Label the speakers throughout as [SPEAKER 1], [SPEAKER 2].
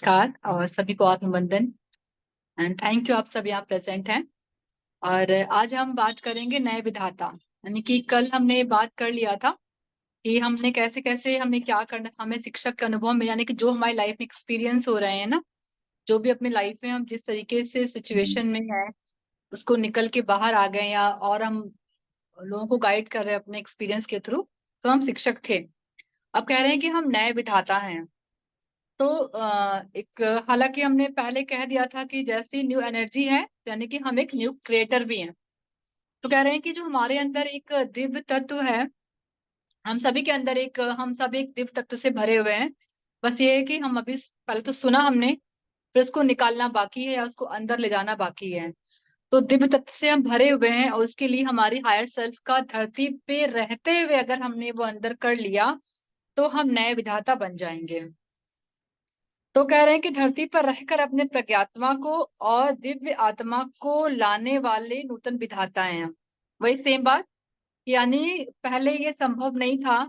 [SPEAKER 1] नमस्कार और सभी को आत्मवंदन एंड थैंक यू, आप सब यहाँ प्रेजेंट हैं। और आज हम बात करेंगे नए विधाता, यानी कि कल हमने बात कर लिया था कि हमने कैसे कैसे हमें क्या करना, हमें शिक्षक के अनुभव में, यानी कि जो हमारी लाइफ में एक्सपीरियंस हो रहे हैं ना, जो भी अपनी लाइफ में हम जिस तरीके से सिचुएशन में है उसको निकल के बाहर आ गए, या और हम लोगों को गाइड कर रहे हैं अपने एक्सपीरियंस के थ्रू, तो हम शिक्षक थे। अब कह रहे हैं कि हम नए विधाता हैं। तो एक, हालांकि हमने पहले कह दिया था कि जैसी न्यू एनर्जी है, यानी कि हम एक न्यू क्रिएटर भी हैं। तो कह रहे हैं कि जो हमारे अंदर एक दिव्य तत्व है, हम सभी के अंदर एक, हम सब एक दिव्य तत्व से भरे हुए हैं। बस ये है कि हम अभी पहले तो सुना हमने, फिर उसको निकालना बाकी है या उसको अंदर ले जाना बाकी है। तो दिव्य तत्व से हम भरे हुए हैं और उसके लिए हमारी हायर सेल्फ का धरती पे रहते हुए अगर हमने वो अंदर कर लिया तो हम नए विधाता बन जाएंगे। तो कह रहे हैं कि धरती पर रहकर अपने प्रज्ञात्मा को और दिव्य आत्मा को लाने वाले नूतन विधाता हैं। वही सेम बात, यानी पहले ये संभव नहीं था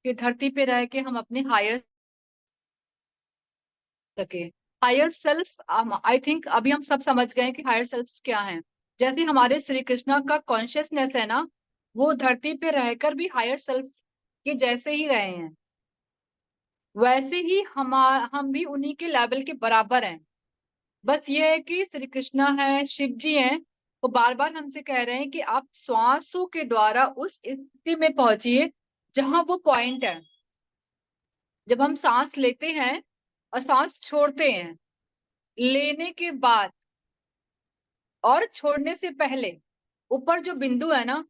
[SPEAKER 1] कि धरती पे रह के हम अपने हायर सके। हायर सेल्फ, आई थिंक अभी हम सब समझ गए कि हायर सेल्फ क्या है। जैसे हमारे श्री कृष्णा का कॉन्शियसनेस है ना, वो धरती पे रहकर भी हायर सेल्फ के जैसे ही रहे हैं, वैसे ही हम भी उन्हीं के लेवल के बराबर हैं। बस ये है कि श्री कृष्णा है, शिव जी हैं, वो बार बार हमसे कह रहे हैं कि आप श्वासों के द्वारा उस स्थिति में पहुंचिए जहां वो पॉइंट है। जब हम सांस लेते हैं और सांस छोड़ते हैं, लेने के बाद और छोड़ने से पहले ऊपर जो बिंदु है ना,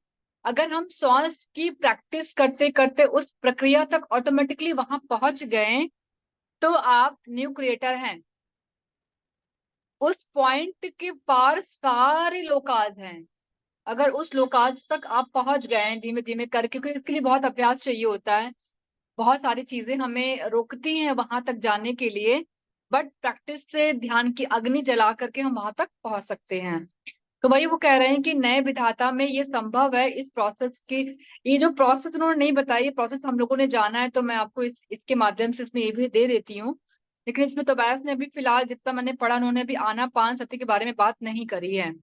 [SPEAKER 1] अगर हम श्वास की प्रैक्टिस करते करते उस प्रक्रिया तक ऑटोमेटिकली वहां पहुंच गए तो आप न्यू क्रिएटर हैं। उस पॉइंट के पार सारे लोकाज हैं। अगर उस लोकाज तक आप पहुंच गए हैं धीमे धीमे करके, क्योंकि इसके लिए बहुत अभ्यास चाहिए होता है, बहुत सारी चीजें हमें रोकती हैं वहां तक जाने के लिए, बट प्रैक्टिस से ध्यान की अग्नि जला करके हम वहां तक पहुंच सकते हैं। तो वही वो कह रहे हैं कि नए विधाता में ये संभव है, इस प्रोसेस की, ये जो प्रोसेस उन्होंने नहीं बताई, ये प्रोसेस हम लोगों ने जाना है, तो मैं आपको इसके माध्यम से इसमें ये भी दे देती हूँ। लेकिन इसमें तो बैस ने अभी फिलहाल जितना मैंने पढ़ा, उन्होंने भी आनापान सती के बारे में बात नहीं करी है।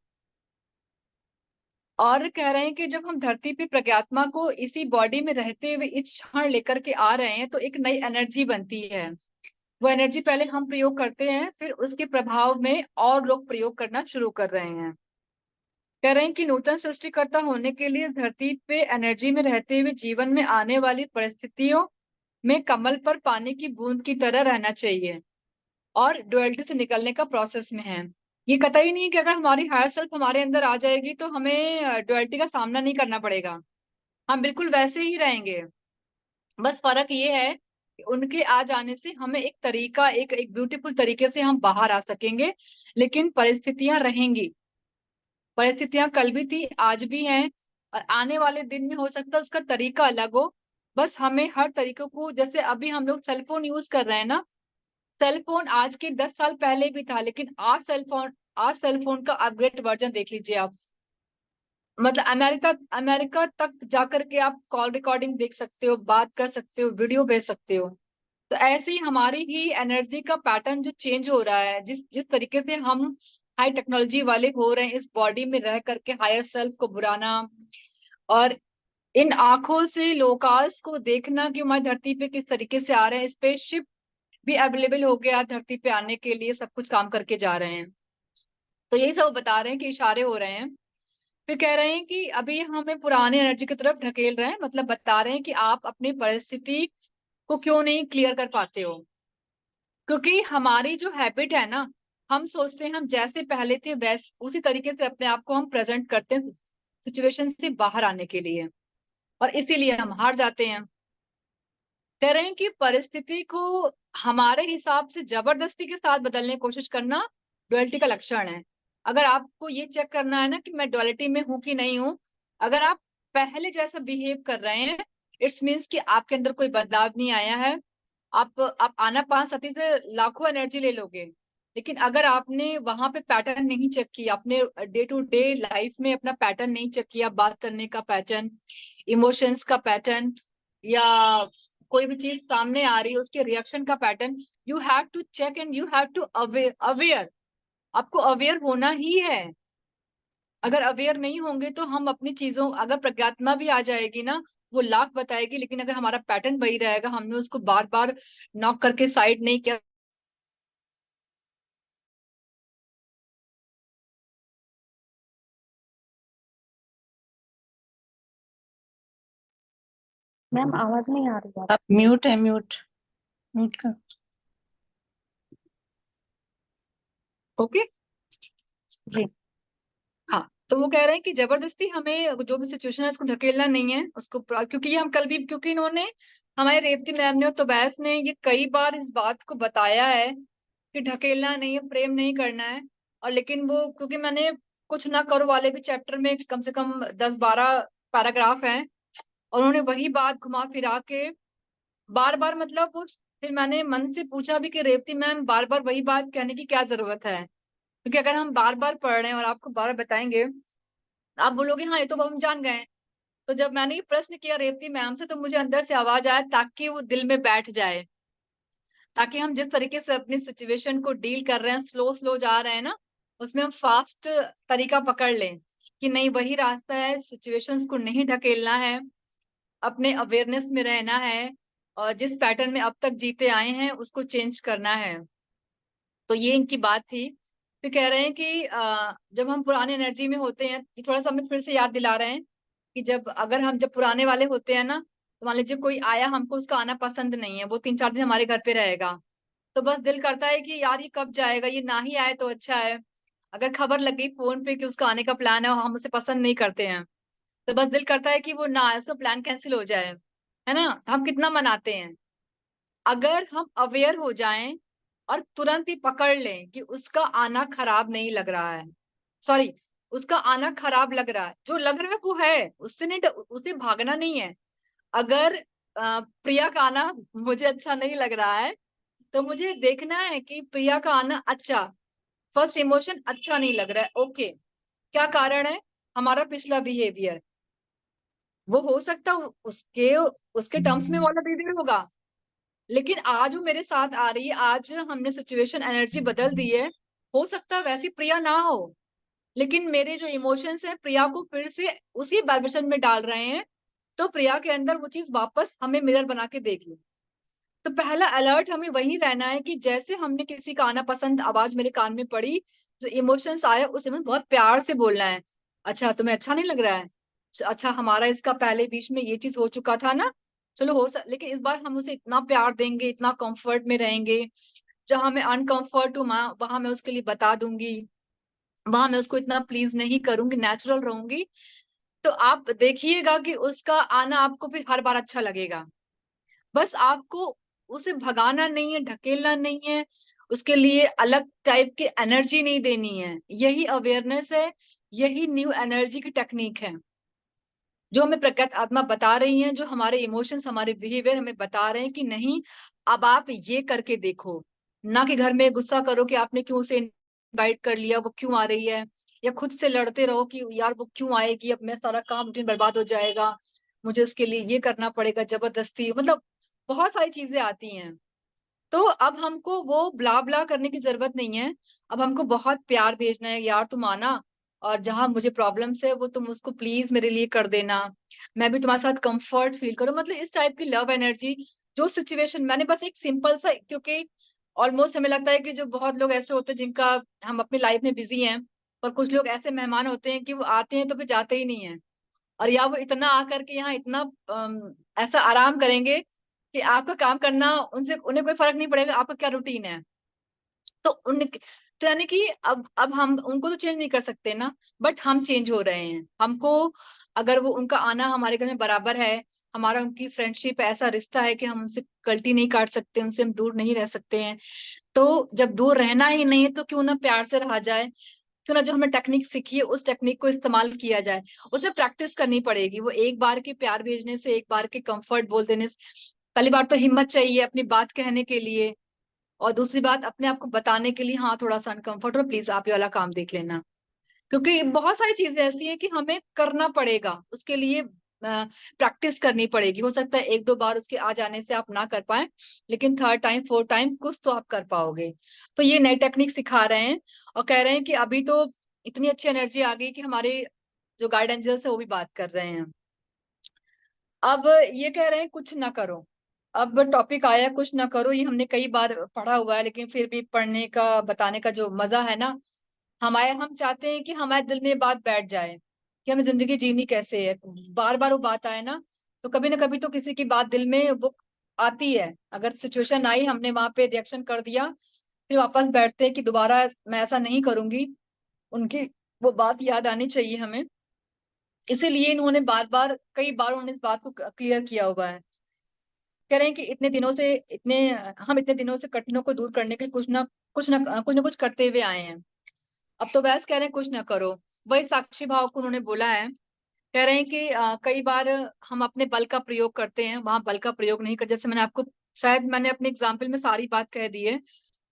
[SPEAKER 1] और कह रहे हैं कि जब हम धरती पे प्रज्ञात्मा को इसी बॉडी में रहते हुए इस क्षण लेकर के आ रहे हैं तो एक नई एनर्जी बनती है। वो एनर्जी पहले हम प्रयोग करते हैं, फिर उसके प्रभाव में और लोग प्रयोग करना शुरू कर रहे हैं। कह रहे हैं कि नूतन सृष्टिकर्ता होने के लिए धरती पे एनर्जी में रहते हुए जीवन में आने वाली परिस्थितियों में कमल पर पानी की बूंद की तरह रहना चाहिए और डुअलिटी से निकलने का प्रोसेस में है। ये कतई नहीं कि अगर हमारी हायर सेल्फ हमारे अंदर आ जाएगी तो हमें डुअलिटी का सामना नहीं करना पड़ेगा, हम बिल्कुल वैसे ही रहेंगे। बस फर्क ये है कि उनके आ जाने से हमें एक तरीका, एक एक ब्यूटीफुल तरीके से हम बाहर आ सकेंगे। लेकिन परिस्थितियां रहेंगी, परिस्थितियां कल भी थी, आज भी हैं, और आने वाले दिन में हो सकता है उसका तरीका अलग हो। बस हमें हर तरीकों को, जैसे अभी हम लोग सेल फोन यूज कर रहे हैं ना, सेल फोन आज के 10 साल पहले भी था, लेकिन आज सेल फोन का अपग्रेड वर्जन देख लीजिए आप। मतलब अमेरिका अमेरिका तक जाकर के आप कॉल रिकॉर्डिंग देख सकते हो, बात कर सकते हो, वीडियो भेज सकते हो। तो ऐसे ही हमारी ही एनर्जी का पैटर्न जो चेंज हो रहा है, जिस जिस तरीके से हम हाई टेक्नोलॉजी वाले हो रहे हैं इस बॉडी में रह करके हायर सेल्फ को बुलाना, और इन आंखों से लोकास को देखना कि हमारी धरती पे किस तरीके से आ रहे हैं, स्पेसशिप भी अवेलेबल हो गया धरती पे आने के लिए, सब कुछ काम करके जा रहे हैं। तो यही सब बता रहे हैं कि इशारे हो रहे हैं। फिर कह रहे हैं कि अभी हमें पुरानी एनर्जी की तरफ ढकेल रहे हैं, मतलब बता रहे हैं कि आप अपनी परिस्थिति को क्यों नहीं क्लियर कर पाते हो। क्योंकि हमारी जो हैबिट है ना, हम सोचते हैं हम जैसे पहले थे वैसे उसी तरीके से अपने आप को हम प्रेजेंट करते हैं सिचुएशन से बाहर आने के लिए, और इसीलिए हम हार जाते हैं। कह रहे हैं कि परिस्थिति को हमारे हिसाब से जबरदस्ती के साथ बदलने की कोशिश करना डुअलिटी का लक्षण है। अगर आपको ये चेक करना है ना कि मैं डुअलिटी में हूं कि नहीं हूं, अगर आप पहले जैसा बिहेव कर रहे हैं, इट्स मीन्स कि आपके अंदर कोई बदलाव नहीं आया है। आप आनापान सती से लाखों एनर्जी ले लोगे, लेकिन अगर आपने वहां पे पैटर्न नहीं चेक किया, अपने डे टू डे लाइफ में अपना पैटर्न नहीं चेक किया, बात करने का पैटर्न, इमोशंस का पैटर्न, या कोई भी चीज सामने आ रही है, उसके रिएक्शन का pattern you have to check and you have to aware. आपको अवेयर होना ही है। अगर अवेयर नहीं होंगे तो हम अपनी चीजों, अगर प्रज्ञात्मा भी आ जाएगी ना, वो लाख बताएगी, लेकिन अगर हमारा पैटर्न वही रहेगा, हमने उसको बार बार नॉक करके साइड नहीं किया।
[SPEAKER 2] मैम आवाज नहीं आ रही है।
[SPEAKER 3] आप म्यूट है, म्यूट म्यूट कर।
[SPEAKER 1] ओके
[SPEAKER 2] जी।
[SPEAKER 1] हाँ, तो वो कह रहे हैं कि जबरदस्ती हमें जो भी सिचुएशन है उसको ढकेलना नहीं है, उसको क्योंकि ये हम कल भी, क्योंकि इन्होंने, हमारे रेवती मैम ने और तोबैस ने ये कई बार इस बात को बताया है कि ढकेलना नहीं है, प्रेम नहीं करना है। और लेकिन वो, क्योंकि मैंने कुछ ना करो वाले भी चैप्टर में कम से कम 10-12 पैराग्राफ हैं, और उन्होंने वही बात घुमा फिरा के बार बार, मतलब वो, फिर मैंने मन से पूछा भी कि रेवती मैम बार बार वही बात कहने की क्या जरूरत है, क्योंकि अगर हम बार बार पढ़ रहे हैं और आपको बार बार बताएंगे, आप बोलोगे हाँ ये तो हम जान गए। तो जब मैंने ये प्रश्न किया रेवती मैम से, तो मुझे अंदर से आवाज आया ताकि वो दिल में बैठ जाए, ताकि हम जिस तरीके से अपनी सिचुएशन को डील कर रहे हैं, स्लो स्लो जा रहे हैं ना, उसमें हम फास्ट तरीका पकड़ लें कि नहीं वही रास्ता है, सिचुएशंस को नहीं ढकेलना है, अपने अवेयरनेस में रहना है, और जिस पैटर्न में अब तक जीते आए हैं उसको चेंज करना है। तो ये इनकी बात थी। फिर कह रहे हैं कि जब हम पुराने एनर्जी में होते हैं, ये थोड़ा सा हमें फिर से याद दिला रहे हैं कि जब पुराने वाले होते हैं ना, तो मान लीजिए कोई आया, हमको उसका आना पसंद नहीं है, वो 3-4 दिन हमारे घर पे रहेगा, तो बस दिल करता है कि यार ये कब जाएगा, ये ना ही आए तो अच्छा है। अगर खबर लग गई फोन पे कि उसका आने का प्लान है और हम उसे पसंद नहीं करते हैं, तो बस दिल करता है कि वो ना आए, उसका प्लान कैंसिल हो जाए, है ना। हम कितना मनाते हैं। अगर हम अवेयर हो जाएं और तुरंत ही पकड़ लें कि उसका आना खराब नहीं लग रहा है, सॉरी, उसका आना खराब लग रहा है, जो लग रहा है वो है, उससे नहीं, उसे भागना नहीं है। अगर प्रिया का आना मुझे अच्छा नहीं लग रहा है, तो मुझे देखना है कि प्रिया का आना अच्छा, फर्स्ट इमोशन अच्छा नहीं लग रहा है, ओके, क्या कारण है, हमारा पिछला बिहेवियर। वो हो सकता उसके उसके टर्म्स में वाला बिहेवियर होगा, लेकिन आज वो मेरे साथ आ रही है, आज हमने सिचुएशन एनर्जी बदल दी है, हो सकता है वैसी प्रिया ना हो, लेकिन मेरे जो इमोशंस हैं प्रिया को फिर से उसी वाइब्रेशन में डाल रहे हैं, तो प्रिया के अंदर वो चीज वापस हमें मिरर बना के देख लो। तो पहला अलर्ट हमें वही रहना है कि जैसे हमने किसी का आना पसंद आवाज मेरे कान में पड़ी, जो इमोशंस आया उसे हमें बहुत प्यार से बोलना है। अच्छा तुम्हें अच्छा नहीं लग रहा है, अच्छा हमारा इसका पहले बीच में ये चीज हो चुका था ना, चलो लेकिन इस बार हम उसे इतना प्यार देंगे, इतना कंफर्ट में रहेंगे, जहां मैं अनकंफर्ट हूँ वहां मैं उसके लिए बता दूंगी, वहां मैं उसको इतना प्लीज नहीं करूंगी, नेचुरल रहूंगी। तो आप देखिएगा कि उसका आना आपको फिर हर बार अच्छा लगेगा। बस आपको उसे भगाना नहीं है, ढकेलना नहीं है, उसके लिए अलग टाइप की एनर्जी नहीं देनी है। यही अवेयरनेस है, यही न्यू एनर्जी की टेक्निक है, जो हमें प्रकृति आत्मा बता रही हैं, जो हमारे इमोशंस, हमारे बिहेवियर हमें बता रहे हैं कि नहीं, अब आप ये करके देखो। ना कि घर में गुस्सा करो कि आपने क्यों उसे इनवाइट कर लिया, वो क्यों आ रही है, या खुद से लड़ते रहो कि यार वो क्यों आएगी, अब मैं सारा काम रूटीन बर्बाद हो जाएगा, मुझे उसके लिए ये करना पड़ेगा जबरदस्ती, मतलब बहुत सारी चीजें आती हैं। तो अब हमको वो ब्ला ब्ला करने की जरूरत नहीं है। अब हमको बहुत प्यार भेजना है, यार तुम आना, और जहां मुझे प्रॉब्लम्स है वो तुम उसको प्लीज मेरे लिए कर देना, मैं भी तुम्हारे साथ कंफर्ट फील करूं, मतलब इस टाइप की लव एनर्जी। जो सिचुएशन मैंने बस एक सिंपल सा, क्योंकि ऑलमोस्ट हमें लगता है कि जो बहुत लोग ऐसे होते हैं जिनका, हम अपनी लाइफ में बिजी हैं, और कुछ लोग ऐसे मेहमान होते हैं कि वो आते हैं तो फिर जाते ही नहीं है, और या वो इतना आकर के यहाँ इतना ऐसा आराम करेंगे कि आपका काम करना उनसे, उन्हें कोई फर्क नहीं पड़ेगा आपका क्या रूटीन है। तो उन तो यानी कि अब हम उनको तो चेंज नहीं कर सकते ना, बट हम चेंज हो रहे हैं। हमको, अगर वो उनका आना हमारे घर में बराबर है, हमारा उनकी फ्रेंडशिप ऐसा रिश्ता है कि हम उनसे कल्टी नहीं काट सकते, उनसे हम दूर नहीं रह सकते हैं, तो जब दूर रहना ही नहीं है तो क्यों ना प्यार से रहा जाए, क्यों ना जो हमें टेक्निक सीखी है उस टेक्निक को इस्तेमाल किया जाए। उसमें प्रैक्टिस करनी पड़ेगी, वो एक बार के प्यार भेजने से, एक बार के कंफर्ट बोल देने से, पहली बार तो हिम्मत चाहिए अपनी बात कहने के लिए, और दूसरी बात अपने आप को बताने के लिए, हाँ थोड़ा सा अनकंफर्ट हो, प्लीज आप ये वाला काम देख लेना। क्योंकि बहुत सारी चीजें ऐसी हैं कि हमें करना पड़ेगा उसके लिए, प्रैक्टिस करनी पड़ेगी। हो सकता है 1-2 बार उसके आ जाने से आप ना कर पाए, लेकिन थर्ड टाइम फोर्थ टाइम कुछ तो आप कर पाओगे। तो ये नई टेक्निक सिखा रहे हैं और कह रहे हैं कि अभी तो इतनी अच्छी एनर्जी आ गई कि हमारे जो गाइड एंजल्स है वो भी बात कर रहे हैं। अब ये कह रहे हैं कुछ ना करो। अब टॉपिक आया कुछ ना करो, ये हमने कई बार पढ़ा हुआ है, लेकिन फिर भी पढ़ने का बताने का जो मजा है ना, हम चाहते हैं कि हमारे दिल में ये बात बैठ जाए कि हमें जिंदगी जीनी कैसे है। बार बार वो बात आए ना, तो कभी ना कभी तो किसी की बात दिल में वो आती है। अगर सिचुएशन आई, हमने वहां पे रिएक्शन कर दिया, फिर वापस बैठते हैं कि दोबारा मैं ऐसा नहीं करूंगी। उनकी वो बात याद आनी चाहिए हमें। इसीलिए इन्होंने बार बार कई बार उन्होंने इस बात को क्लियर किया हुआ है। कह रहे हैं कि हम इतने दिनों से कठिनों को दूर करने के लिए कुछ करते हुए आए हैं। अब तो वैसे कह रहे हैं कुछ ना करो। वही साक्षी भाव को उन्होंने बोला है। कह रहे हैं कि कई बार हम अपने बल का प्रयोग करते हैं, वहां बल का प्रयोग नहीं कर, जैसे मैंने अपने एग्जाम्पल में सारी बात कह दी है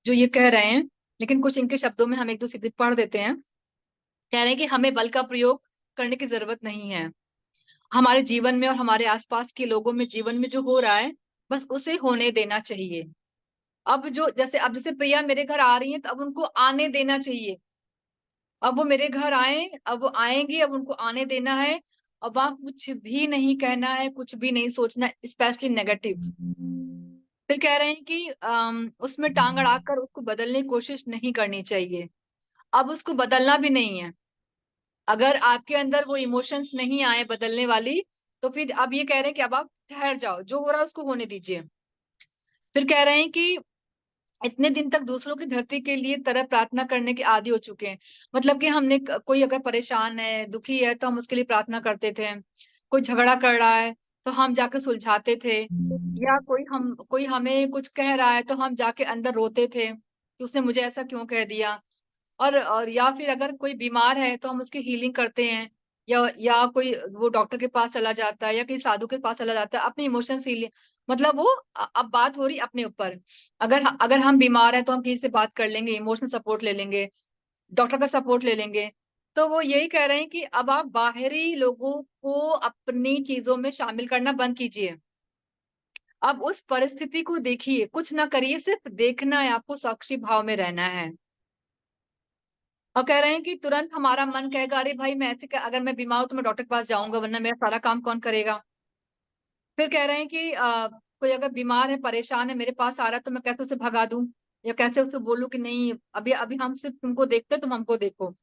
[SPEAKER 1] जो ये कह रहे हैं, लेकिन कुछ इनके शब्दों में हम एक दो सीधे पढ़ देते हैं। कह रहे हैं कि हमें बल का प्रयोग करने की जरूरत नहीं है। हमारे जीवन में और हमारे आसपास के लोगों में जीवन में जो हो रहा है, बस उसे होने देना चाहिए। अब जैसे प्रिया मेरे घर आ रही है, तो अब उनको आने देना चाहिए। अब वो मेरे घर आए, अब वो आएंगी, अब उनको आने देना है। अब वहां कुछ भी नहीं कहना है, कुछ भी नहीं सोचना, स्पेशली नेगेटिव। फिर कह रहे हैं कि उसमें टांग अड़ाकर उसको बदलने की कोशिश नहीं करनी चाहिए। अब उसको बदलना भी नहीं है। अगर आपके अंदर वो इमोशंस नहीं आए बदलने वाली, तो फिर अब ये कह रहे हैं कि अब आप ठहर जाओ, जो हो रहा है उसको होने दीजिए। फिर कह रहे हैं कि इतने दिन तक दूसरों की धरती के लिए तरह प्रार्थना करने के आदी हो चुके हैं। मतलब कि कोई अगर परेशान है, दुखी है, तो हम उसके लिए प्रार्थना करते थे। कोई झगड़ा कर रहा है तो हम जाके सुलझाते थे। या कोई हमें कुछ कह रहा है तो हम जाके अंदर रोते थे कि उसने मुझे ऐसा क्यों कह दिया। और या फिर अगर कोई बीमार है तो हम उसकी हीलिंग करते हैं। या कोई वो डॉक्टर के पास चला जाता है या किसी साधु के पास चला जाता है अपने इमोशंस हीलिंग। मतलब वो अब बात हो रही अपने ऊपर। अगर हम बीमार हैं तो हम किसी से बात कर लेंगे, इमोशनल सपोर्ट ले लेंगे, डॉक्टर का सपोर्ट ले लेंगे। तो वो यही कह रहे हैं कि अब आप बाहरी लोगों को अपनी चीजों में शामिल करना बंद कीजिए। अब उस परिस्थिति को देखिए, कुछ ना करिए, सिर्फ देखना है आपको, साक्षी भाव में रहना है। और कह रहे हैं कि तुरंत हमारा मन कहेगा अरे भाई अगर मैं बीमार हूं तो मैं डॉक्टर के पास जाऊंगा, वरना मेरा सारा काम कौन करेगा। फिर कह रहे हैं कि कोई अगर बीमार है, परेशान है, मेरे पास आ रहा है, तो मैं कैसे उसे भगा दूं, या कैसे उसे बोलूं कि नहीं, अभी अभी हम सिर्फ तुमको देखते हैं, तुम हमको देखो।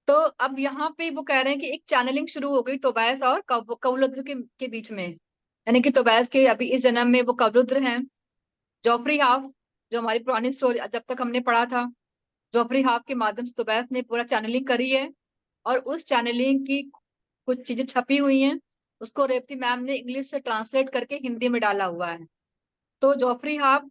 [SPEAKER 1] तो अब यहाँ पे वो कह रहे हैं कि एक चैनलिंग शुरू हो गई तोबैस और कवलुद्र के बीच में। यानी कि तोबैस के अभी इस जन्म में वो कवलुद्र हैं। जॉफरी हाफ, जो हमारी पुरानी स्टोरी जब तक हमने पढ़ा था, जॉफरी हाफ के माध्यम से तोबैस ने पूरा चैनलिंग करी है। और उस चैनलिंग की कुछ चीजें छपी हुई हैं, उसको रेवती मैम ने इंग्लिश से ट्रांसलेट करके हिंदी में डाला हुआ है। तो जॉफरी हाफ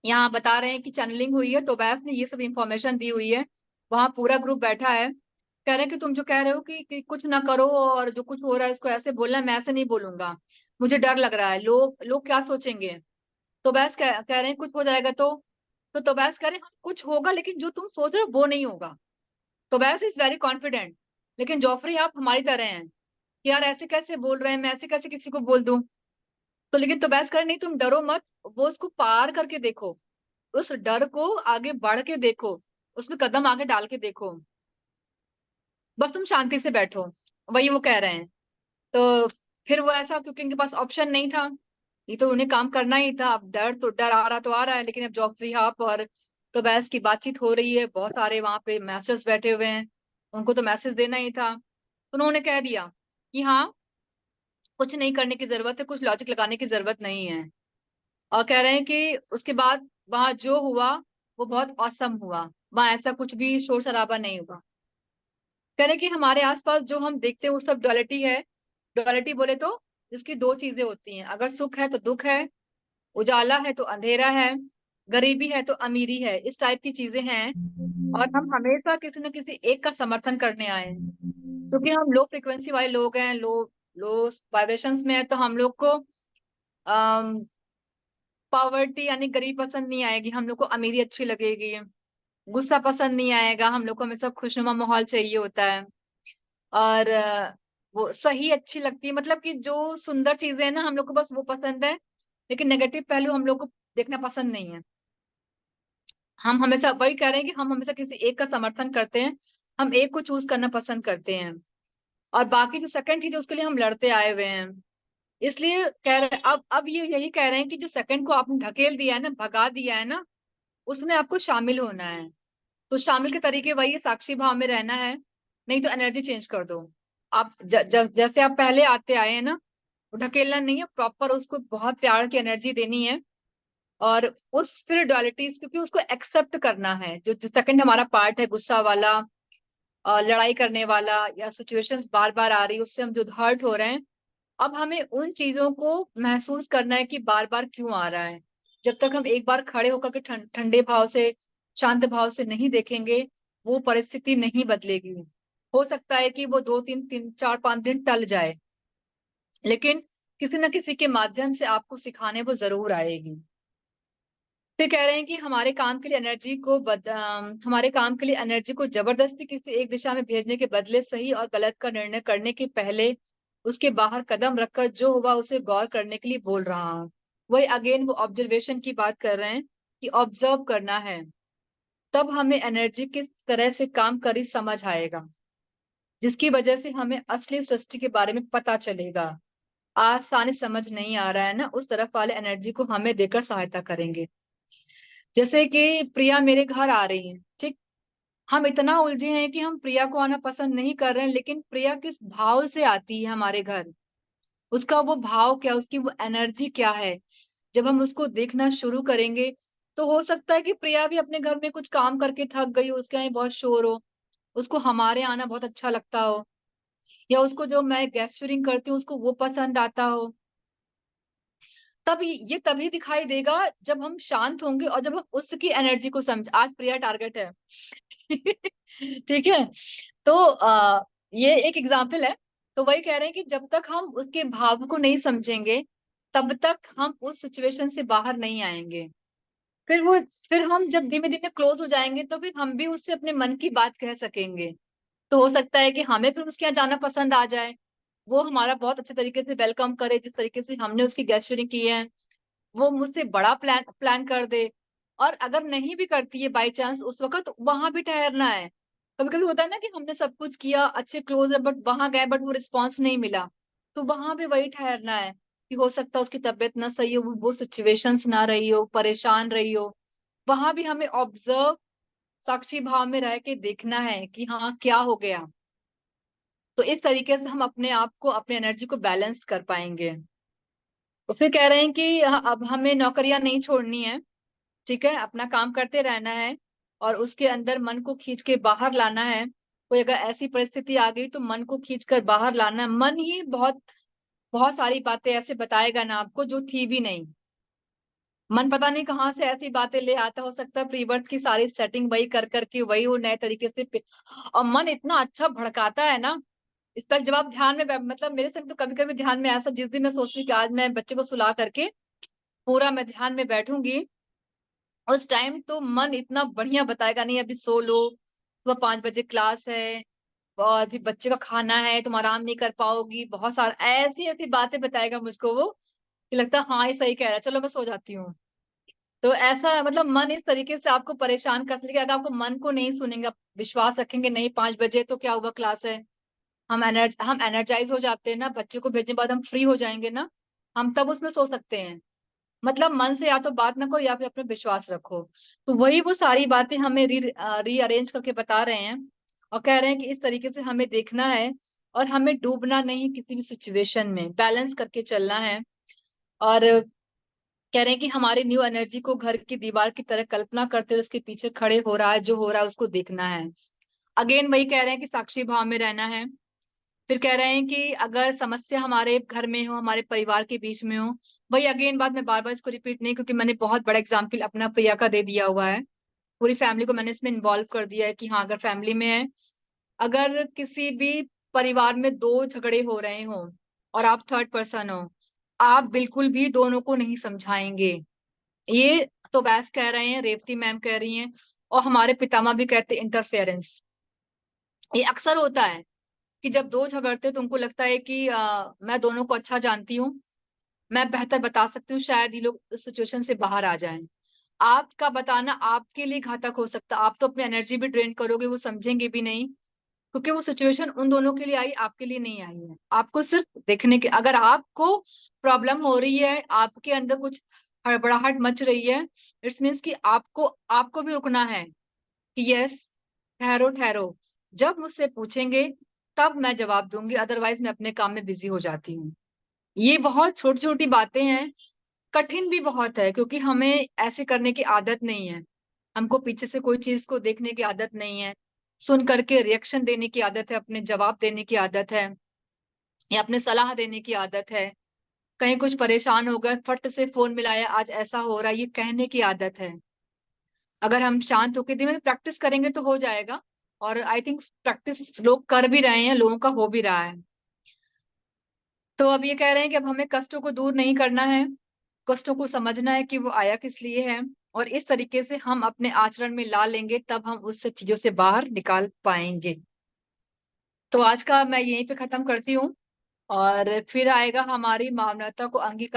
[SPEAKER 1] यहाँ बता रहे हैं कि चैनलिंग हुई है, तो बैफ ने ये सब इंफॉर्मेशन दी हुई है। वहां पूरा ग्रुप बैठा है, कह रहे हैं कि तुम जो कह रहे हो कि कुछ ना करो और जो कुछ हो रहा है इसको ऐसे बोलना है, मैं ऐसे नहीं बोलूंगा। मुझे डर लग रहा है, लोग लोग क्या सोचेंगे। तो बैस कह रहे हैं कुछ हो जाएगा तो बैस कह रहे हैं हाँ, कुछ होगा, लेकिन जो तुम सोच रहे हो वो नहीं होगा। तो बैस इज वेरी कॉन्फिडेंट। लेकिन जॉफरी आप हमारी तरह हैं कि यार ऐसे कैसे बोल रहे हैं, मैं ऐसे कैसे किसी को बोल दूं। तो लेकिन तो बैस कर नहीं, तुम डरो मत, वो उसको पार करके देखो, उस डर को आगे बढ़ के देखो, उसमें कदम आगे डाल के देखो, बस तुम शांति से बैठो। वही वो कह रहे हैं। तो फिर वो ऐसा, क्योंकि इनके पास ऑप्शन नहीं था, ये तो उन्हें काम करना ही था। अब डर आ रहा तो आ रहा है, लेकिन अब जॉफरी हाफ और तो बैस की बातचीत हो रही है, बहुत सारे वहां पे मास्टर्स बैठे हुए हैं, उनको तो मैसेज देना ही था। तो उन्होंने कह दिया कि हाँ, कुछ नहीं करने की जरूरत है, कुछ लॉजिक लगाने की जरूरत नहीं है। और कह रहे हैं कि उसके बाद वहां जो हुआ वो बहुत औसम हुआ। वहां ऐसा कुछ भी शोर शराबा नहीं हुआ। कह रहे हैं कि हमारे आसपास जो हम देखते हैं वो सब डुअलिटी है। डुअलिटी बोले तो जिसकी दो चीजें होती हैं, अगर सुख है तो दुख है, उजाला है तो अंधेरा है, गरीबी है तो अमीरी है, इस टाइप की चीजें हैं। और हम हमेशा किसी न किसी एक का समर्थन करने आए हैं, क्योंकि हम लो फ्रिक्वेंसी वाले लोग हैं, लो लो वाइब्रेशंस में है, तो हम लोग को पॉवर्टी यानी गरीब पसंद नहीं आएगी, हम लोग को अमीरी अच्छी लगेगी। गुस्सा पसंद नहीं आएगा, हम लोग को हमेशा खुशनुमा माहौल चाहिए होता है। और वो सही अच्छी लगती है, मतलब कि जो सुंदर चीजें हैं ना हम लोग को बस वो पसंद है, लेकिन नेगेटिव पहलू हम लोग को देखना पसंद नहीं है। हम हमेशा वही कह रहे हैं कि हम हमेशा किसी एक का समर्थन करते हैं, हम एक को चूज करना पसंद करते हैं, और बाकी जो सेकंड चीज है उसके लिए हम लड़ते आए हुए हैं। इसलिए कह रहे अब ये यही कह रहे हैं कि जो सेकंड को आपने ढकेल दिया है ना, भगा दिया है ना, उसमें आपको शामिल होना है। तो शामिल के तरीके वही है, साक्षी भाव में रहना है, नहीं तो एनर्जी चेंज कर दो। आप जैसे आप पहले आते आए हैं ना, ढकेलना नहीं है, प्रॉपर उसको बहुत प्यार की एनर्जी देनी है। और उस स्पिरिचुअलिटीज, क्योंकि उसको एक्सेप्ट करना है, जो जो सेकंड हमारा पार्ट है गुस्सा वाला, लड़ाई करने वाला, या सिचुएशंस बार बार आ रही है उससे हम जो हर्ट हो रहे हैं, अब हमें उन चीजों को महसूस करना है कि बार बार क्यों आ रहा है। जब तक हम एक बार खड़े होकर के ठंडे भाव से, शांत भाव से नहीं देखेंगे, वो परिस्थिति नहीं बदलेगी। हो सकता है कि वो 2 3 4 5 दिन टल जाए, लेकिन किसी न किसी के माध्यम से आपको सिखाने वो जरूर आएगी। फिर कह रहे हैं कि हमारे काम के लिए एनर्जी को जबरदस्ती किसी एक दिशा में भेजने के बदले सही और गलत का निर्णय करने के पहले उसके बाहर कदम रखकर जो हुआ उसे गौर करने के लिए बोल रहा हूँ। वही अगेन वो ऑब्जर्वेशन की बात कर रहे हैं कि ऑब्जर्व करना है, तब हमें एनर्जी किस तरह से काम करी समझ आएगा, जिसकी वजह से हमें असली सृष्टि के बारे में पता चलेगा। आसानी समझ नहीं आ रहा है ना, उस तरफ वाले एनर्जी को हमें देकर सहायता करेंगे। जैसे कि प्रिया मेरे घर आ रही है, ठीक, हम इतना उलझे हैं कि हम प्रिया को आना पसंद नहीं कर रहे हैं, लेकिन प्रिया किस भाव से आती है हमारे घर, उसका वो भाव क्या, उसकी वो एनर्जी क्या है, जब हम उसको देखना शुरू करेंगे, तो हो सकता है कि प्रिया भी अपने घर में कुछ काम करके थक गई हो, उसके यहाँ बहुत शोर हो, उसको हमारे आना बहुत अच्छा लगता हो, या उसको जो मैं गेस्चरिंग करती हूँ उसको वो पसंद आता हो। तब ये तभी दिखाई देगा जब हम शांत होंगे और जब हम उसकी एनर्जी को समझ, आज प्रिया टारगेट है ठीक है। तो ये एक एग्जाम्पल है। तो वही कह रहे हैं कि जब तक हम उसके भाव को नहीं समझेंगे, तब तक हम उस सिचुएशन से बाहर नहीं आएंगे। फिर वो फिर हम जब धीमे धीमे क्लोज हो जाएंगे, तो फिर हम भी उससे अपने मन की बात कह सकेंगे। तो हो सकता है कि हमें फिर उसके यहाँ जाना पसंद आ जाए, वो हमारा बहुत अच्छे तरीके से वेलकम करे, जिस तरीके से हमने उसकी गेस्चरिंग की है, वो मुझसे बड़ा प्लान प्लान कर दे। और अगर नहीं भी करती है बाई चांस, उस वक्त वहां भी ठहरना है। कभी कभी होता है ना कि हमने सब कुछ किया, अच्छे क्लोज है, बट वहां गए बट वो रिस्पॉन्स नहीं मिला, तो वहां भी वही ठहरना है कि हो सकता है उसकी तबीयत ना सही हो, वो सिचुएशंस ना रही हो, परेशान रही हो। वहां भी हमें ऑब्जर्व, साक्षी भाव में रह के देखना है कि हाँ क्या हो गया। तो इस तरीके से हम अपने आप को, अपने एनर्जी को बैलेंस कर पाएंगे। तो फिर कह रहे हैं कि अब हमें नौकरियां नहीं छोड़नी है, ठीक है, अपना काम करते रहना है, और उसके अंदर मन को खींच के बाहर लाना है। कोई अगर ऐसी परिस्थिति आ गई तो मन को खींच कर बाहर लाना है। मन ही बहुत बहुत सारी बातें ऐसे बताएगा ना आपको जो थी भी नहीं। मन पता नहीं कहाँ से ऐसी बातें ले आता, हो सकता है प्रीबर्थ की सारी सेटिंग वही कर करके वही वो नए तरीके से और मन इतना अच्छा भड़काता है ना। इस पर जब आप ध्यान में मतलब मेरे संग तो कभी कभी ध्यान में ऐसा, जिस दिन मैं सोचती हूँ कि आज मैं बच्चे को सुला करके पूरा मैं ध्यान में बैठूंगी, उस टाइम तो मन इतना बढ़िया बताएगा, नहीं अभी सो लो, सुबह 5 बजे क्लास है, और फिर बच्चे का खाना है, तुम आराम नहीं कर पाओगी, बहुत सारा ऐसी ऐसी बातें बताएगा मुझको वो, कि लगता है हाँ ये सही कह रहा है, चलो मैं सो जाती हूँ। तो ऐसा मतलब मन इस तरीके से आपको परेशान कर सकेगा। अगर आपको मन को नहीं सुनेंगे, आप विश्वास रखेंगे नहीं 5 बजे तो क्या हुआ क्लास है, हम एनर्जाइज हो जाते हैं ना, बच्चे को भेजने के बाद हम फ्री हो जाएंगे ना, हम तब उसमें सो सकते हैं। मतलब मन से या तो बात ना करो या फिर अपना विश्वास रखो। तो वही वो सारी बातें हमें रीअरेंज करके बता रहे हैं, और कह रहे हैं कि इस तरीके से हमें देखना है, और हमें डूबना नहीं, किसी भी सिचुएशन में बैलेंस करके चलना है। और कह रहे हैं कि हमारी न्यू एनर्जी को घर की दीवार की तरह कल्पना करते हुए उसके पीछे खड़े हो रहा है, जो हो रहा है उसको देखना है। अगेन वही कह रहे हैं कि साक्षी भाव में रहना है। फिर कह रहे हैं कि अगर समस्या हमारे घर में हो, हमारे परिवार के बीच में हो, वही अगेन बात, मैं बार बार इसको रिपीट नहीं, क्योंकि मैंने बहुत बड़ा एग्जाम्पल अपना प्रिया का दे दिया हुआ है, पूरी फैमिली को मैंने इसमें इन्वॉल्व कर दिया है कि हाँ अगर फैमिली में है, अगर किसी भी परिवार में दो झगड़े हो रहे हो और आप थर्ड पर्सन हो, आप बिल्कुल भी दोनों को नहीं समझाएंगे। ये तो वैस कह रहे हैं, रेवती मैम कह रही हैं, और हमारे पितामह भी कहते हैं, इंटरफेरेंस ये अक्सर होता है। कि जब दो झगड़ते तो उनको लगता है कि मैं दोनों को अच्छा जानती हूँ, मैं बेहतर बता सकती हूँ, शायद ये लोग इस सिचुएशन से बाहर आ जाएं। आपका बताना आपके लिए घातक हो सकता है। आप तो अपनी एनर्जी भी ड्रेन करोगे, वो समझेंगे भी नहीं, क्योंकि वो सिचुएशन उन दोनों के लिए आई, आपके लिए नहीं आई है। आपको सिर्फ देखने के, अगर आपको प्रॉब्लम हो रही है, आपके अंदर कुछ हड़बड़ाहट मच रही है, इट्स मीन्स कि आपको आपको भी रुकना है कि यस, ठहरो ठहरो, जब मुझसे पूछेंगे तब मैं जवाब दूंगी, अदरवाइज मैं अपने काम में बिजी हो जाती हूँ। ये बहुत छोटी छोटी बातें हैं, कठिन भी बहुत है, क्योंकि हमें ऐसे करने की आदत नहीं है। हमको पीछे से कोई चीज को देखने की आदत नहीं है, सुन करके रिएक्शन देने की आदत है, अपने जवाब देने की आदत है, या अपने सलाह देने की आदत है। कहीं कुछ परेशान हो गए, फट से फोन मिलाया, आज ऐसा हो रहा है, ये कहने की आदत है। अगर हम शांत होकर धीमे प्रैक्टिस करेंगे तो हो जाएगा। और आई थिंक प्रैक्टिस लोग कर भी रहे हैं, लोगों का हो भी रहा है। तो अब ये कह रहे हैं कि अब हमें कष्टों को दूर नहीं करना है, कष्टों को समझना है कि वो आया किस लिए है, और इस तरीके से हम अपने आचरण में ला लेंगे, तब हम उस सब चीजों से बाहर निकाल पाएंगे। तो आज का मैं यहीं पे खत्म करती हूँ, और फिर आएगा हमारी मानवता को अंगीकार